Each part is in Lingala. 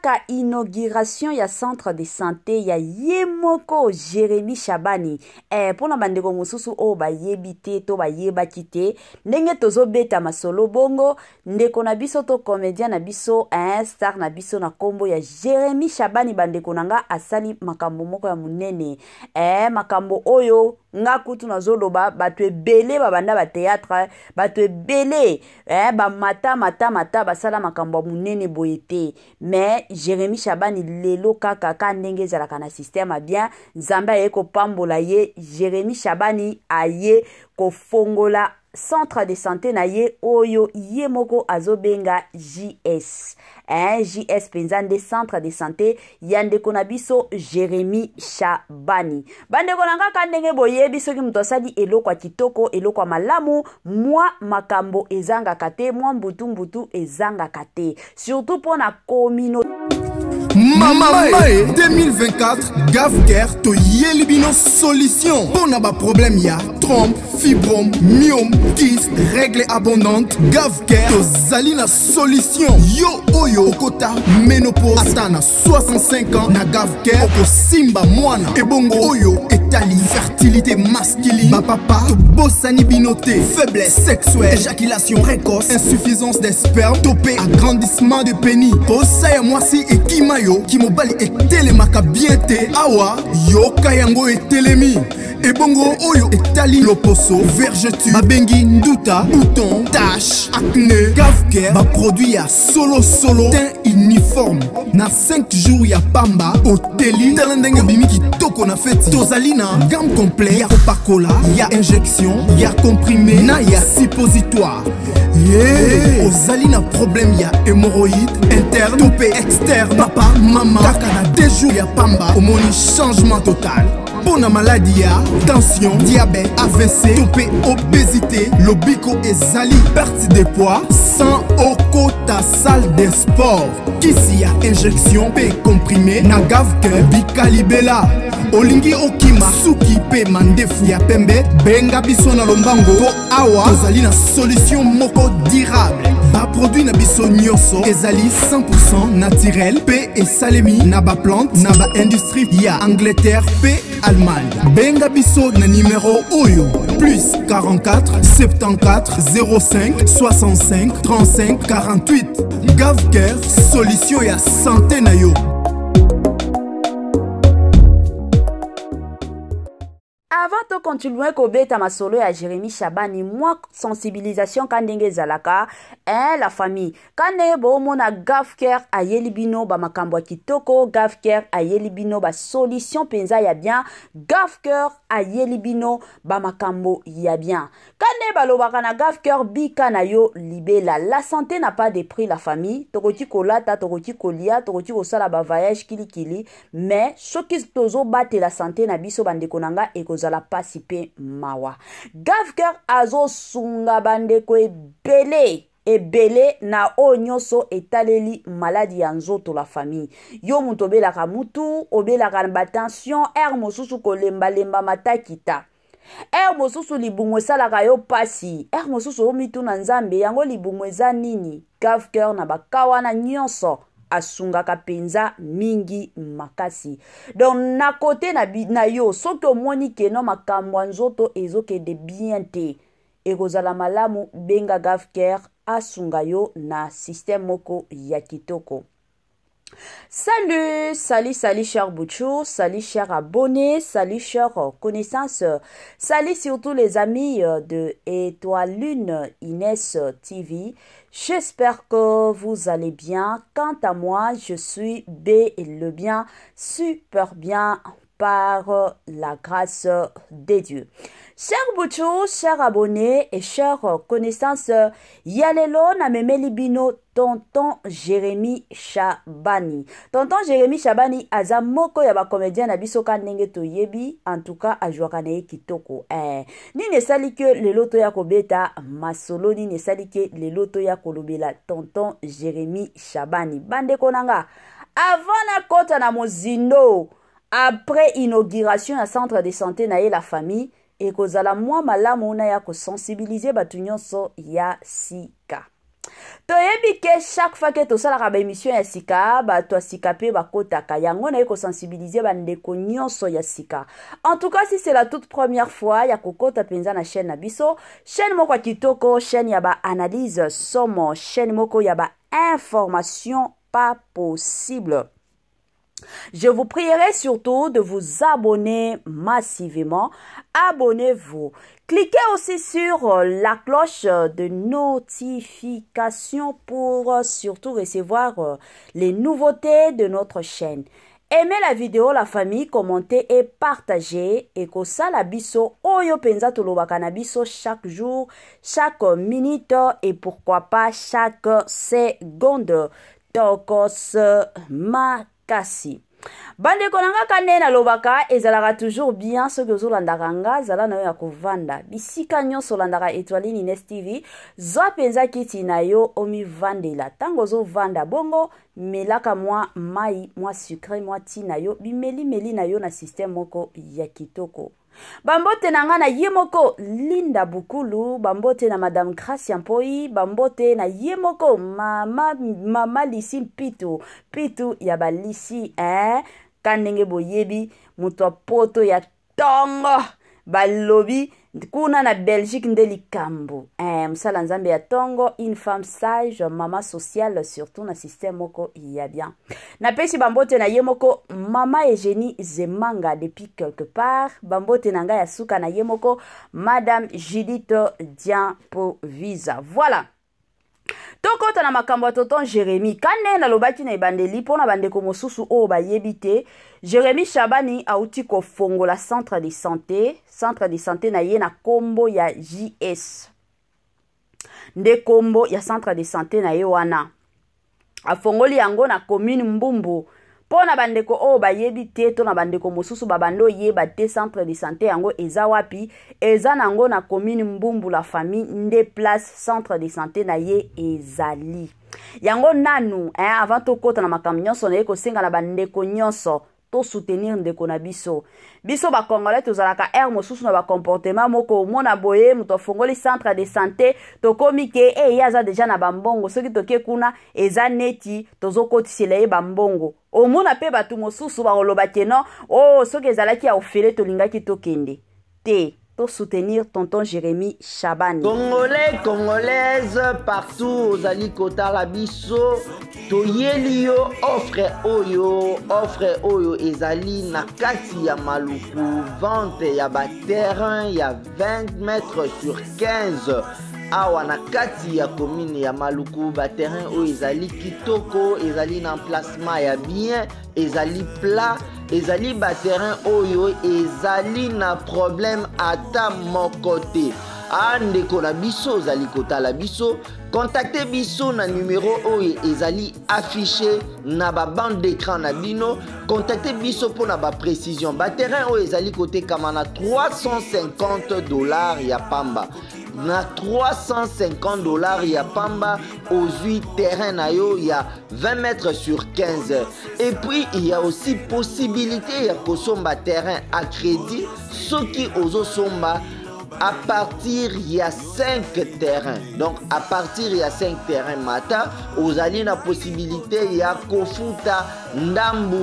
kaka inauguration ya centre de santé ya Yemoko Jérémy Chabani. Pona bandeko mosusu o ba yebite to ba yebaki te ndenge tozo beta masolo bongo ndeko na biso to comédien na biso star na biso na kombo ya Jérémy Chabani bandeko nanga asali makambo moko ya munene. Makambo oyo nga kutu nazoloba bato ebele babanda ba théâtre bato ebele ba mata basala makambo munene boyete mais Jérémy Chabani lelo kaka ndenge ezalaka na système bien nzambe aye ko pambola ye Jérémy Chabani aye ko fongola centre de santé na ye oyo ye moko azobenga JS. JS penzande centre de santé yande konabiso Jérémy Chabani. Bande konanga kandenge boye biso ki mutosali eloko kitoko eloko malamu mwa makambo ezanga kate mwa mbutu ezanga kate surtout pour na communauté. Mama 2024 Gavker to yelibino solution pour naba problème ya trompe, fibrome, myome, kyste, règle abondante. Gavker to zalina solution yo oyo okota ménopause atana 65 ans na Gavker oko simba mwana ebongo oyo etali fertilité masculine ba papa to bosani binoté faiblesse sexuelle éjaculation précoce insuffisance des spermes topé agrandissement de pénis posaya mwasi ekima yo kimobali etelemaka bien te awa yoka yango etelemi ebongo oyo etali loposo vergeture babengi nduta bouton tache acné Gavker ba produit ya solo teint uniforme na 5 jours ya pamba oteli talendenge bimi kitoko na feti tozali na gamme complet ya kopakola ya injection ya comprimé na ya suppositoire ozali na problème ya hémorroïde interne topé externe papa mama kaka na 2 jours ya pamba omoni changement total. Bona maladie ya tension, diabète, AVC, topé, obésité, lobiko ezali, perte de poids, sans okota salle de sport. Kisi ya injection pe comprimé, na Gavker bikalibela. Olingi okima suki pe mandefu ya pembe, benga biso na lombango po awa tozali na solution moko durable. Ba produit na biso nyonso ezali 100% naturel pe esalemi na ba plante na ba industrie ya Angleterre pe Allemagne. Benga biso na numéro oyo plus 44 74 05 65 35 48. Gavker solution ya santé na yo. Avant de continuer kobeta masolo ya Jérémy Chabani, moi sensibilisation kandenge zalaka, la famille. Kande bo mona Gavker a yelibino ba makambo kitoko, Gavker a yelibino ba solution penza ya bien, Gavker a yelibino ba makambo ya bien. Kande balobaka na Gavker bika na yo libela. La santé n'a pas de prix la famille. Tokoti kolata, tokoti kolia, tokoti kosala ba voyage kili, mais soki tozo bate la santé na biso bande konanga ekozala pasipe mawa. Gavker azo sunga bandeko ebele na onyoso etaleli maladi ya nzoto la famille. Yo mutu obelaka mutu, obelaka na tension, mosusu kolemba matakita. Mosusu libungu esalaka yo pasi. Mosusu omitu na nzambe yango libungu eza nini? Gavker na bakawa na nyonso asungaka penza mingi makasi. Donc na kote na yo soki omoni keno makambo nzoto ezoke de bien te ekozala malamu benga Gavker asunga yo na système moko ya kitoko. Salut chers bouchous, salut chers abonnés, salut chers connaissances, salut surtout les amis de Étoile Lune Inès TV. J'espère que vous allez bien. Quant à moi, je suis le bien, super bien par la grâce de Dieu. Chers bouchous, chers abonnés et chers connaissances, yalelo na memeli bino tonton Jérémy Chabani. Tonton Jérémy Chabani aza moko ya ba comédien na biso kanenge to yebi, en tout cas ajwaka na kitoko. Ni ne sali que le loto ya kobeta masolo ni ne sali que le loto ya kolobela tonton Jérémy Chabani. Bande konanga avant na kota na mozindo après inauguration ya centre de santé na la famille et kozala mwa malamu na ya ko sensibiliser batu nyonso ya sika. toyebi ke chaque fois que tosalaka ba émission ya sika bato ya sika pe bakotaka yango na ko sensibiliser bandeko nyonso ya sika. En tout cas, si c'est la toute première fois ya kokota penza na chaîne na biso, chaîne moko kitoko, chaîne ya ba analyse somo, chaîne moko ya ba information pas possible. Je vous prierai surtout de vous abonner massivement. Abonnez-vous. Cliquez aussi sur la cloche de notification pour surtout recevoir les nouveautés de notre chaîne. Aimez la vidéo, la famille, commentez et partagez. Et que ça la biso, oyo penza tolobaka na biso chaque jour, chaque minute et pourquoi pas chaque seconde. Tokos makasi. Bande konanga kane na lobaka ezalaka toujours bien ce que zolandaka nga zala na yo ya kovanda bisika nyonso landaka Étoile Nines TV zwa penza kiti na yo omi vandela tango zo vanda bongo melaka mwa mai mwa sucré mwa ti na yo bimeli na yo na système moko ya kitoko. Bambote na nga na yemoko Linda Bukulu, bambote na Madame Gracia Mpoi, bambote na yemoko mama lisi pitu ya balisi kanenge boyebi muto poto ya tongo balobi kuna na Belgique ndeli kambu msala nzambe ya tongo, une femme sage, mama sociale surtout na système moko ya bien. Na pesi bambote na yemoko mama Eugénie Zemanga depuis quelque part, bambote na nga ya suka na yemoko Madame Judith Diampovisa. Voilà. Tokota na makambo tonton Jérémy kane na lobaki na ebandeli pona bandeko mosusu o bayebite. Jérémy Chabani auti ko fongola centre de santé na ye na kombo ya JS. Nde kombo ya centre de santé na ye wana. Afongoli yango na commune Mbumbu. Pona bandeko o bayebite to na bandeko mosusu babando yeba te centre de santé yango eza wapi eza nango na commune Mbumbu la famille nde place centre de santé na ye ezali. Yango nanu avant to kota na makambo nyonso na ye ko senga na bandeko nyonso to soutenir ndeko na biso. Biso ba Congolais tozalaka mosusu na ba comportement moko mona boye muto fongoli centre de santé to komike yaza deja na bambongo soki toke kuna eza neti tozokotisela ye bambongo. Omona pe batu mosusu ba oloba keno soki ezalaki ya ofele to lingaki tokende. Te to soutenir tonton Jérémy Chabani. Congolais, Congolaises, partout aux alikota la biso, toyeli yo offre oyo ezali na kati ya maluku, vente ya ba terrain ya 20 mètres sur 15. Awa na kati ya commune ya maluku ba terrain oyo ezali kitoko, ezali na emplacement ya bien, ezali plat, ezali ba terrain oyo ezali na problème ata moko te. Ndeko na biso ozali kotala biso, contactez biso na numéro oyo ezali affiché na ba bande d'écran na bino. Contactez biso pour na ba précision. Ba terrain oyo ezali kotekama na $350 ya pamba. Na $350 ya pamba aux 8 terrains na yo ya 20 mètres sur 15. Et puis il y a aussi possibilité ya kosomba terrain à crédit soki ozo somba à partir il y a 5 terrains. Donc à partir il y a 5 terrains mata ozali na possibilité ya kofuta ndambu.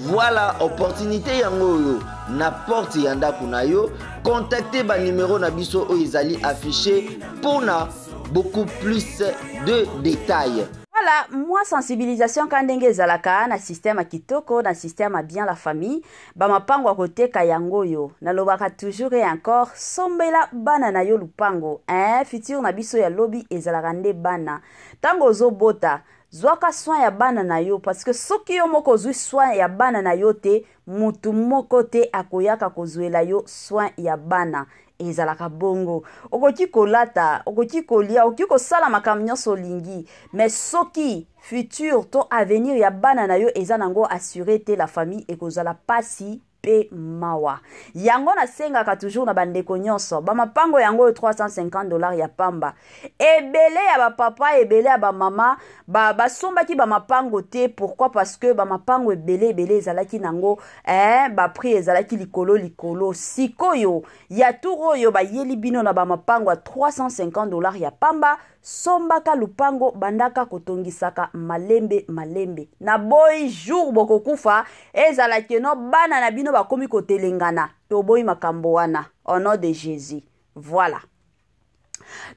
Voilà opportunité yango yo na porte yanda kuna yo. Contactez ba numéro na biso o ezali affiché pour na beaucoup plus de détails. Voilà, moi sensibilisation kandenge zalaka na système a kitoko, na système a bien la famille, ba mapango a kote kayango yo. Na lobaka toujours et encore sombela bana na yo lupango. Futur na biso ya lobby ezalaka nde bana. Tango zo bota zwaka soin ya bana na yo parce que soki yo moko zwi soin ya bana na yo te mutu moko te akoyaka kozwela yo soin ya bana ezalaka bongo. Okoki kolata, okoki kolia, okoki kosala makambo nyonso lingi, mais soki futur to avenir ya bana na yo eza nango assurer te la famille ekozala pasi pe mawa. Yango na sengaka toujours na bandeko nyonso. Ba mapango yango $350 ya pamba. Ebele ya ba papa, ebele ya ba mama, ba sombaki ba mapango te. Pourquoi? Parce que ba mapango ebele ezalaki nango ba prix ezalaki likolo. Sikoyo ya turo yo ba yeli bino na ba mapango a $350 ya pamba. Sombaka lupango bandaka kotongisaka malembe. Na boy jour boko kufa ezalaki no bana na bino bakomi kotelengana. To boy makambo wana au nom de Jésus. Voilà.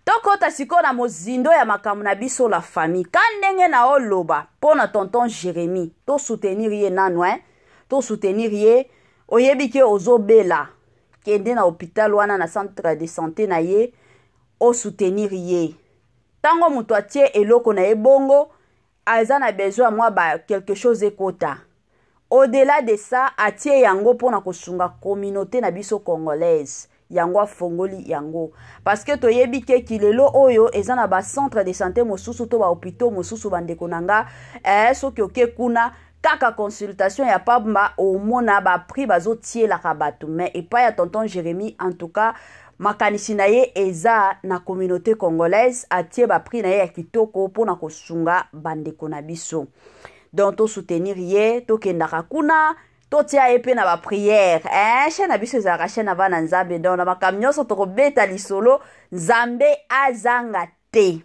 Tokota siko na mozindo ya makambo na biso la famille. Kandenge na oloba pona tonton Jérémie. To soutenir ye nanu To soutenir ye oyebi ke ozobela. Kende na hôpital wana na centre de santé na ye o soutenir ye. Tango mutu atie eloko na ebongo aza na besoin moi quelque chose ekota. Au-delà de ça, atie yango pona kosunga communauté na biso congolaise. Yango fongoli yango. Parce que toyebi ke kilelo oyo eza na ba centre de santé mosusu to ba hôpitaux mosusu bandeko nanga soki oke kuna kaka consultation ya pamba au mona ba prix bazo tie la kabatu. Mais et pas ya tonton Jérémie en tout cas makanisi na ye eza na communauté congolaise atie ba prix na ye ya kitoko pona kosunga bandeko na biso. Donc to soutenir ye to kendaka kuna to tia epe na ba prière chaîne na biso za chaîne ava na nzambe donc na makamnyoso to kobeta lisolo nzambe azanga te.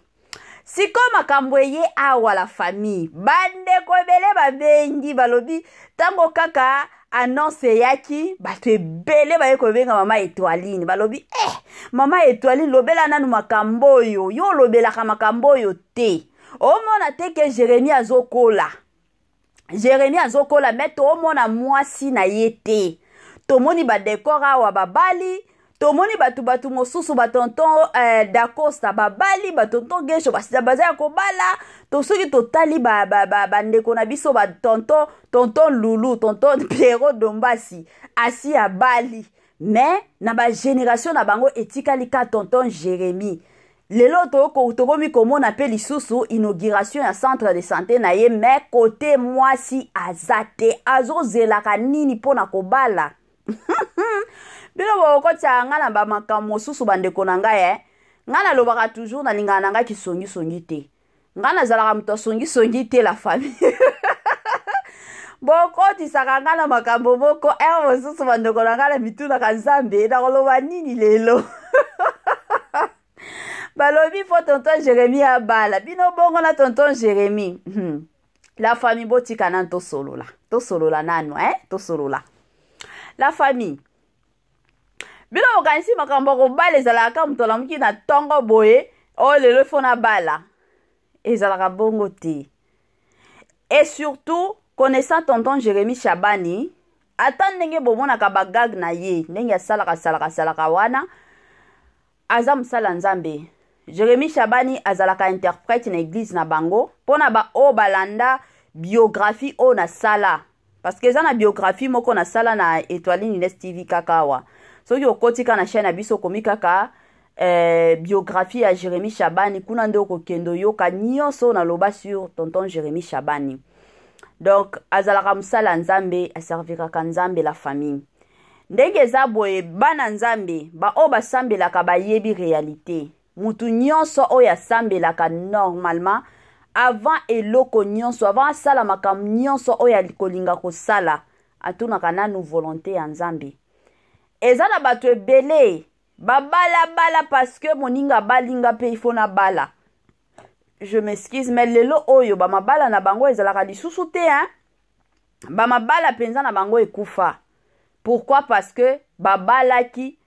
Siko makambo ye awa la famille bandeko ebele babengi balobi tango kaka annonce yaki bato ebele baye kobenga mama Étoiline balobi mama Étoiline lobela nanu makambo yo lobelaka makambo yo te omona te ke Jérémie azokola meto omona mwasi na ye te tomoni ba décor awa babali tomoni batu mosusu batonton d'Acosta babali batonton Gesho baza ya kobala tosoki totali bandeko na biso tonton Lulu tonton Pierrot Dombasi asi ya bali mais na ba génération na bango etikali ka tonton Jérémie. Lelo tokomi komona pe lisusu inauguration ya centre de santé na ye mais côté mwasi azate azozelaka nini pona kobala. Bino bokoti ngana ba makambo mosusu bandeko na ngai ngana lobaka toujours na lingana nanga kisongi te. Ngana zalaka muto songi te la famille. Bokoti saka ngana makambo moko mosusu bandeko na ngana mituna kanzambe na koloba nini lelo. Balobi fo tonton Jérémie abala. Bino bongo na tonton Jérémie. La famille botika nan to solola nanu to solola. La famille. Bino okanisi makambo ko bala ezalaka muto la muki na tongo boye lelo fona bala. Ezalaka bongo te. Et surtout connaissant tonton Jérémie Shabani, atan ndenge bomona ka bagag na ye, ndenge salaka wana aza musala nzambe. Jérémie Shabani azalaka interprète na église na bango pona ba balanda biographie na sala parce que za na biographie moko na sala na Étoiline Ines TV kakawa soki okotika na chaîne biso komi kaka biographie ya Jérémie Shabani kuna ndoko kendo yoka nyonso na loba sur tonton Jérémie Shabani. Donc azalaka musala nzambe aserviraka nzambe la famille. Ndenge za boye bana nzambe ba basambelaka bayebi réalité. Mutu nyonso oyo asambelaka normalement avant eloko nyonso avant sala makam nyonso oyo alikolinga kosala atunaka nanu volonté ya nzambe. Eza na bato ebele bala parce que moninga balinga pe ifo na bala. Je m'excuse mais lelo oyo mabala na bango ezalaka lisusu te mabala penza na bango ekufa. Pourquoi? Parce que babalaki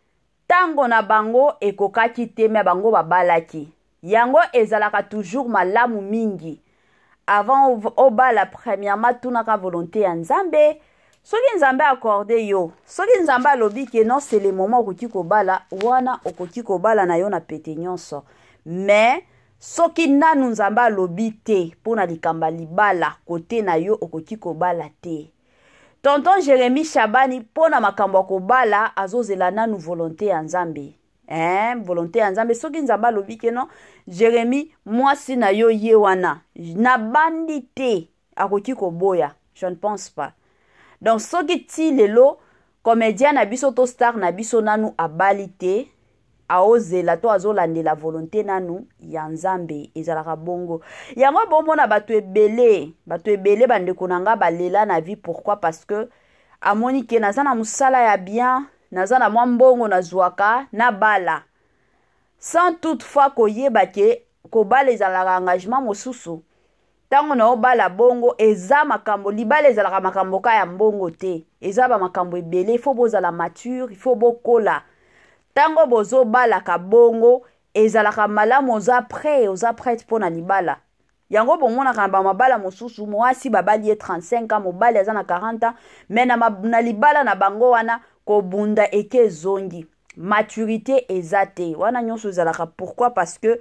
tango na bango ekokaki te me bango babalaki. Yango ezalaka toujours malamu mingi. Avant obala premièrement tunaka volonté ya nzambe. Soki nzambe accordé yo. Soki nzambe alobi ke non c'est le moment okoki kobala wana okoki kobala na yo na pete nyonso. Mais soki nanu nzambe alobi te pona likamba libala kote na yo okoki kobala te. Tonton Jérémie Shabani pona makambo kobala azozela nanu volonté ya nzambe. Volonté ya nzambe soki nzambe alobi ke non Jérémie mwasi na yo ye wana na bandi te akoki koboya. Je ne pense pas. Donc soki ti lelo comédien na biso to star na biso nanu abali te aozela to azolandela volonté nanu ya nzambe ezalaka bongo yango bomona bato ebele bandeko na nga balela na vie. Pourquoi? Parce que amoni ke naza na musala ya bien, naza na mwa mbongo nazwaka na bala sans toutefois koyeba ke kobala ezalaka engagement mosusu. Tango na obala bongo eza makambo libala ezalaka makambo ka ya mbongo te, eza ba makambo ebele. Il faut bozala mature, il faut bokola. Tango bozo bala ka bongo ezalaka malamu oza prêt pona libala. Yango bomona kamba mabala mosusu mwasi babali 35 ans, mobali aza na 40 ans, mais na libala na bango wana kobunda eke zongi. Maturité ezate wana nyonso ezalaka. Pourquoi? Parce que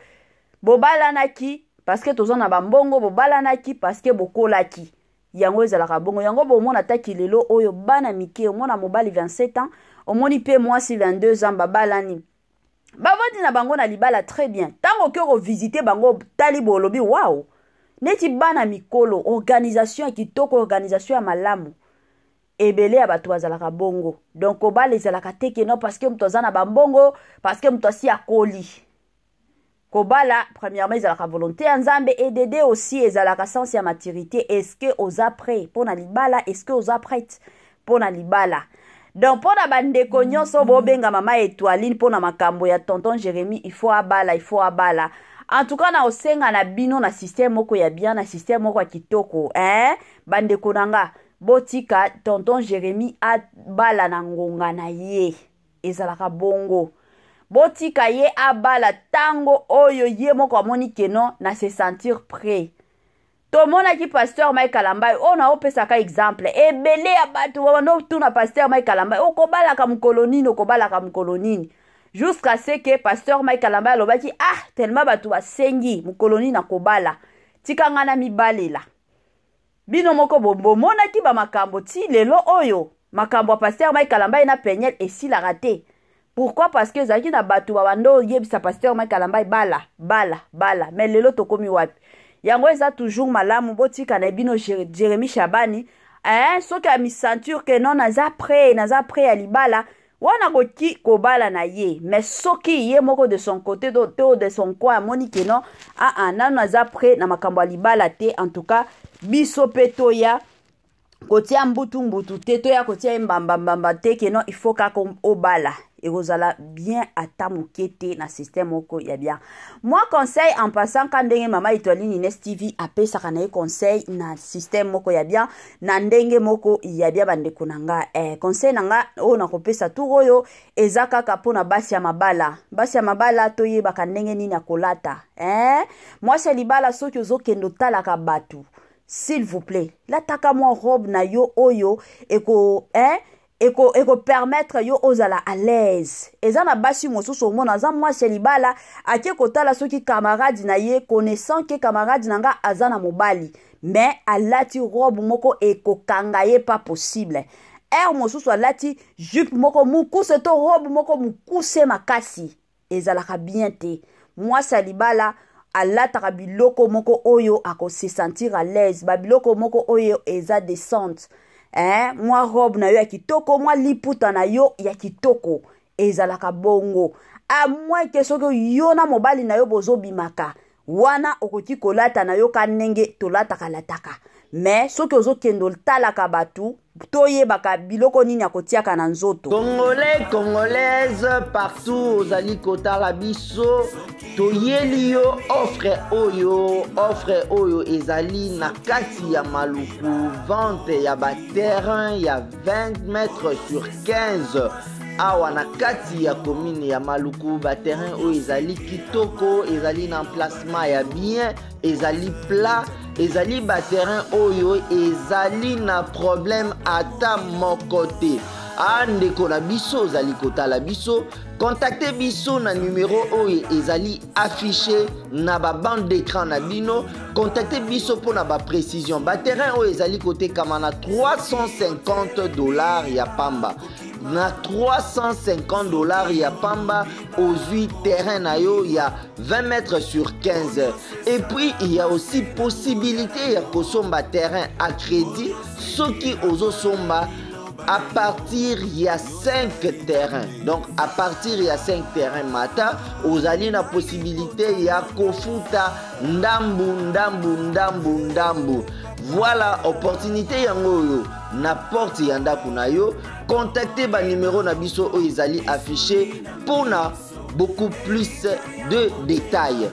bobala naki, parce que tozo na bambongo, bobala naki parce que bokolaki. Yango ezalaka bongo. Yango bomona taki lelo oyo bana mike, omona mobali 27 ans, omoni pe mwasi 22 ans babalani. Bavandi na bango na libala très bien. Tango ke revisiter bango tali bolobi wow. Neti bana mikolo, organisation kitoko, organisation ya malamu. Ebele ya bato bazalaka bongo. Donc obala ezalaka teke non parce que mtoza na bambongo, parce que mtosi akoli. Kobala premièrement ezalaka volonté ya nzambe et d'aider aussi ezalaka sens ya maturité. Est-ce que oza prêt pour na libala? Est-ce que oza prête pour na libala? Donc pour na bandeko nyonso bobenga mama Étoiline pour na makambo ya tonton Jérémy, il faut abala. En tout cas na osenga na bino na système moko ya bien, na système moko ya kitoko, bandeko nanga botika tonton Jérémy abala na ngonga na ye ezalaka bongo. Botika ye abala tango oyo ye moko amoni keno na se sentir prêt. To mona ki pasteur Mike Kalambai ona opesa ka exemple ebele ya bato wano tuna pasteur Mike Kalambai okobala ka mukolonini jusqu'à ce que pasteur Mike Kalambai alobaki tellement bato basengi mukoloni na kobala tikanga na mibalela bino moko bombo mona ki ba makambo ti lelo oyo makambo pasteur Mike Kalambai na penyel esila raté. Pourquoi? Parce que zaki na bato bando yebisa pasteur Mike Kalambai bala mais lelo tokomi wapi. Yango eza toujours malamu botika na bino Jérémy Shabani soki a mi sentir que non naza prêt à libala wana koki kobala na ye, mais soki ye moko de son côté de son coin moni que non nanu naza prêt na makambo ya libala te. En tout cas biso peto ya kotia mbutu te to ya kotia mbamba te que non il faut ka obala et rozala bien atamukete na système moko ya bien. Moi conseil en passant quand ndenge mama Étoiline Ines TV apesa kana conseil na système moko ya bien na ndenge moko ya bien bandeko nanga conseil nanga o na kopesa tout oyo ezaka kapona basi ya mabala to ye baka ndenge nini akolata moi c'est libala soki ozokendo talaka batu. S'il vous plaît, lataka moi robe na yo oyo eko permettre yo ozala à l'aise. Ezana basi mosusu mona za moi celibala ake kotala soki camarade na ye connaissant que camarade nanga azana mobali mais alati robe moko eko kangaye pas possible. Mosusu alati jupe moko mukuse to robe moko mukuse makasi ezalaka bien te. Moi celibala alataka biloko moko oyo ako se sentir à l'aise, babiloko moko oyo eza descente. Moi robe na yo ya kitoko, moi liputa na yo ya kitoko ezalaka bongo. A moins que soki yo na mobali na yo bozo bimaka wana okoti kolata na yo kanenge tolata kalataka. Mais soki ozo kendo talaka batu toyebaka biloko nini akotiaka na nzoto. Congolais, Congolaises, partout ozali kotala biso toyeli yo offre oyo ezali na kati ya maluku vente ya terrain ya 20 mètres sur 15 awa na kati ya commune ya maluku terrain oyo ezali kitoko ezali na emplacement ya bien ezali plat ezali terrain oyo ezali na problème ata moko te. Ndeko na biso ozali kotala biso contactez biso na numéro oyo ezali affiché na ba bande d'écran na bino. Contactez biso pour na ba précision. Terrain oyo ezali kotekama na $350 ya pamba. Na $350 ya pamba aux terrain na yo ya 20 mètres sur 15. Et puis il y a aussi possibilité ya kosomba terrain à crédit soki ozo somba à partir il y a 5 terrains. Donc à partir il y a 5 terrains mata, vous avez la possibilité il y a kofuta ndambu. Voilà opportunité yango n'importe yanda kunayo. Contactez ba numéro na biso o ezali affiché pour na beaucoup plus de détails.